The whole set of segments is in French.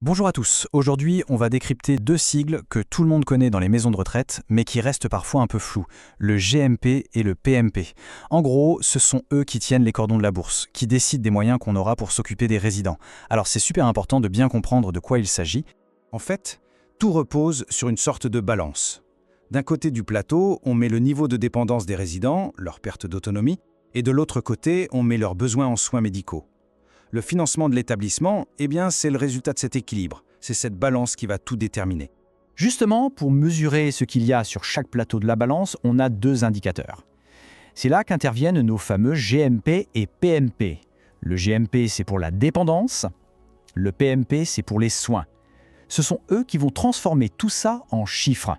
Bonjour à tous, aujourd'hui on va décrypter deux sigles que tout le monde connaît dans les maisons de retraite, mais qui restent parfois un peu flous, le GMP et le PMP. En gros, ce sont eux qui tiennent les cordons de la bourse, qui décident des moyens qu'on aura pour s'occuper des résidents. Alors c'est super important de bien comprendre de quoi il s'agit. En fait, tout repose sur une sorte de balance. D'un côté du plateau, on met le niveau de dépendance des résidents, leur perte d'autonomie, et de l'autre côté, on met leurs besoins en soins médicaux. Le financement de l'établissement, c'est le résultat de cet équilibre. C'est cette balance qui va tout déterminer. Justement, pour mesurer ce qu'il y a sur chaque plateau de la balance, on a deux indicateurs. C'est là qu'interviennent nos fameux GMP et PMP. Le GMP, c'est pour la dépendance, le PMP, c'est pour les soins. Ce sont eux qui vont transformer tout ça en chiffres.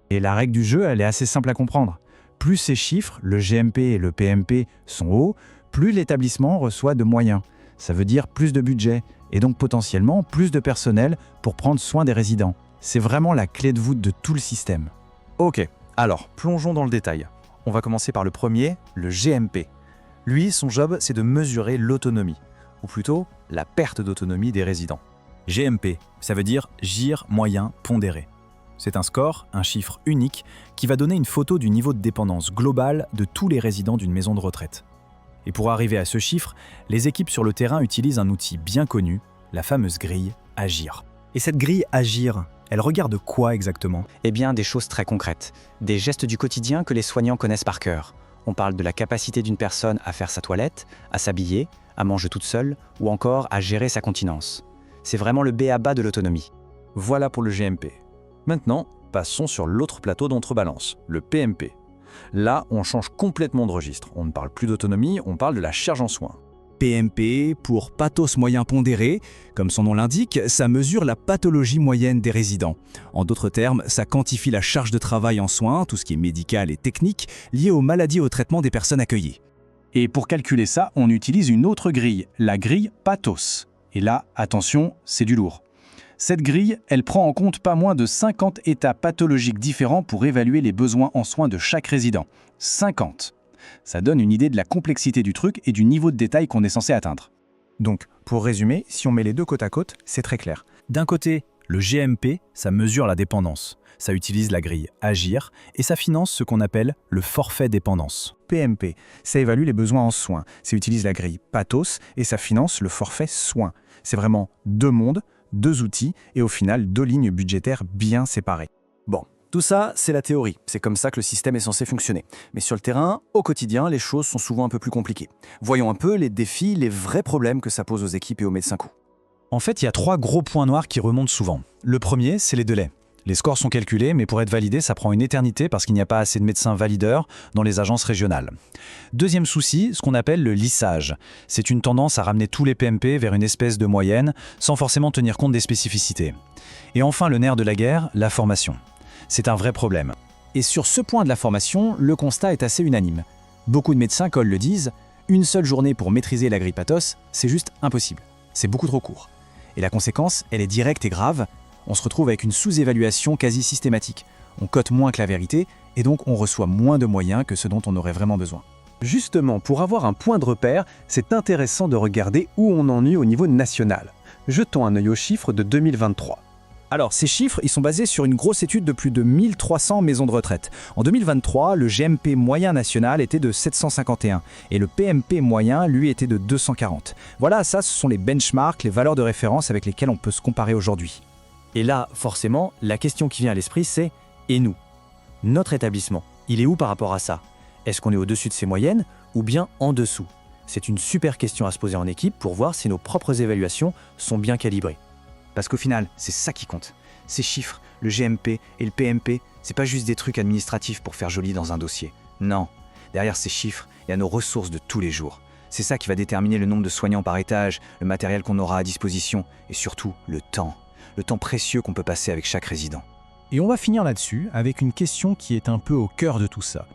Et la règle du jeu, elle est assez simple à comprendre. Plus ces chiffres, le GMP et le PMP, sont hauts, plus l'établissement reçoit de moyens. Ça veut dire plus de budget et donc potentiellement plus de personnel pour prendre soin des résidents. C'est vraiment la clé de voûte de tout le système. Ok, alors plongeons dans le détail. On va commencer par le premier, le GMP. Lui, son job, c'est de mesurer l'autonomie, ou plutôt la perte d'autonomie des résidents. GMP, ça veut dire GIR moyen pondéré. C'est un score, un chiffre unique, qui va donner une photo du niveau de dépendance globale de tous les résidents d'une maison de retraite. Et pour arriver à ce chiffre, les équipes sur le terrain utilisent un outil bien connu, la fameuse grille Agir. Et cette grille Agir, elle regarde quoi exactement ? Eh bien, des choses très concrètes. Des gestes du quotidien que les soignants connaissent par cœur. On parle de la capacité d'une personne à faire sa toilette, à s'habiller, à manger toute seule, ou encore à gérer sa continence. C'est vraiment le b.a.-ba de l'autonomie. Voilà pour le GMP. Maintenant, passons sur l'autre plateau d'entrebalance, le PMP. Là, on change complètement de registre. On ne parle plus d'autonomie, on parle de la charge en soins. PMP pour pathos moyen pondéré. Comme son nom l'indique, ça mesure la pathologie moyenne des résidents. En d'autres termes, ça quantifie la charge de travail en soins, tout ce qui est médical et technique, lié aux maladies et au traitement des personnes accueillies. Et pour calculer ça, on utilise une autre grille, la grille Pathos. Et là, attention, c'est du lourd. Cette grille, elle prend en compte pas moins de 50 états pathologiques différents pour évaluer les besoins en soins de chaque résident. 50. Ça donne une idée de la complexité du truc et du niveau de détail qu'on est censé atteindre. Donc, pour résumer, si on met les deux côte à côte, c'est très clair. D'un côté, le GMP, ça mesure la dépendance. Ça utilise la grille Agir et ça finance ce qu'on appelle le forfait dépendance. PMP, ça évalue les besoins en soins. Ça utilise la grille Pathos et ça finance le forfait soins. C'est vraiment deux mondes, deux outils et au final deux lignes budgétaires bien séparées. Bon, tout ça, c'est la théorie. C'est comme ça que le système est censé fonctionner. Mais sur le terrain, au quotidien, les choses sont souvent un peu plus compliquées. Voyons un peu les défis, les vrais problèmes que ça pose aux équipes et aux médecins co. En fait, il y a trois gros points noirs qui remontent souvent. Le premier, c'est les délais. Les scores sont calculés, mais pour être validés, ça prend une éternité parce qu'il n'y a pas assez de médecins valideurs dans les agences régionales. Deuxième souci, ce qu'on appelle le lissage. C'est une tendance à ramener tous les PMP vers une espèce de moyenne, sans forcément tenir compte des spécificités. Et enfin, le nerf de la guerre, la formation. C'est un vrai problème. Et sur ce point de la formation, le constat est assez unanime. Beaucoup de médecins cols le disent, une seule journée pour maîtriser la grille Pathos, c'est juste impossible. C'est beaucoup trop court. Et la conséquence, elle est directe et grave. On se retrouve avec une sous-évaluation quasi systématique. On cote moins que la vérité et donc on reçoit moins de moyens que ce dont on aurait vraiment besoin. Justement, pour avoir un point de repère, c'est intéressant de regarder où on en est au niveau national. Jetons un œil aux chiffres de 2023. Alors, ces chiffres, ils sont basés sur une grosse étude de plus de 1300 maisons de retraite. En 2023, le GMP moyen national était de 751 et le PMP moyen, lui, était de 240. Voilà, ça, ce sont les benchmarks, les valeurs de référence avec lesquelles on peut se comparer aujourd'hui. Et là, forcément, la question qui vient à l'esprit, c'est « et nous ?» Notre établissement, il est où par rapport à ça? Est-ce qu'on est au-dessus de ces moyennes ou bien en dessous? C'est une super question à se poser en équipe pour voir si nos propres évaluations sont bien calibrées. Parce qu'au final, c'est ça qui compte. Ces chiffres, le GMP et le PMP, c'est pas juste des trucs administratifs pour faire joli dans un dossier. Non, derrière ces chiffres, il y a nos ressources de tous les jours. C'est ça qui va déterminer le nombre de soignants par étage, le matériel qu'on aura à disposition et surtout le temps précieux qu'on peut passer avec chaque résident. Et on va finir là-dessus avec une question qui est un peu au cœur de tout ça.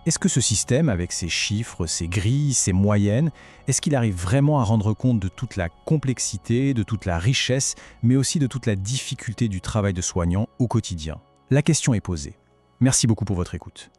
Est-ce que ce système, avec ses chiffres, ses grilles, ses moyennes, est-ce qu'il arrive vraiment à rendre compte de toute la complexité, de toute la richesse, mais aussi de toute la difficulté du travail de soignant au quotidien? La question est posée. Merci beaucoup pour votre écoute.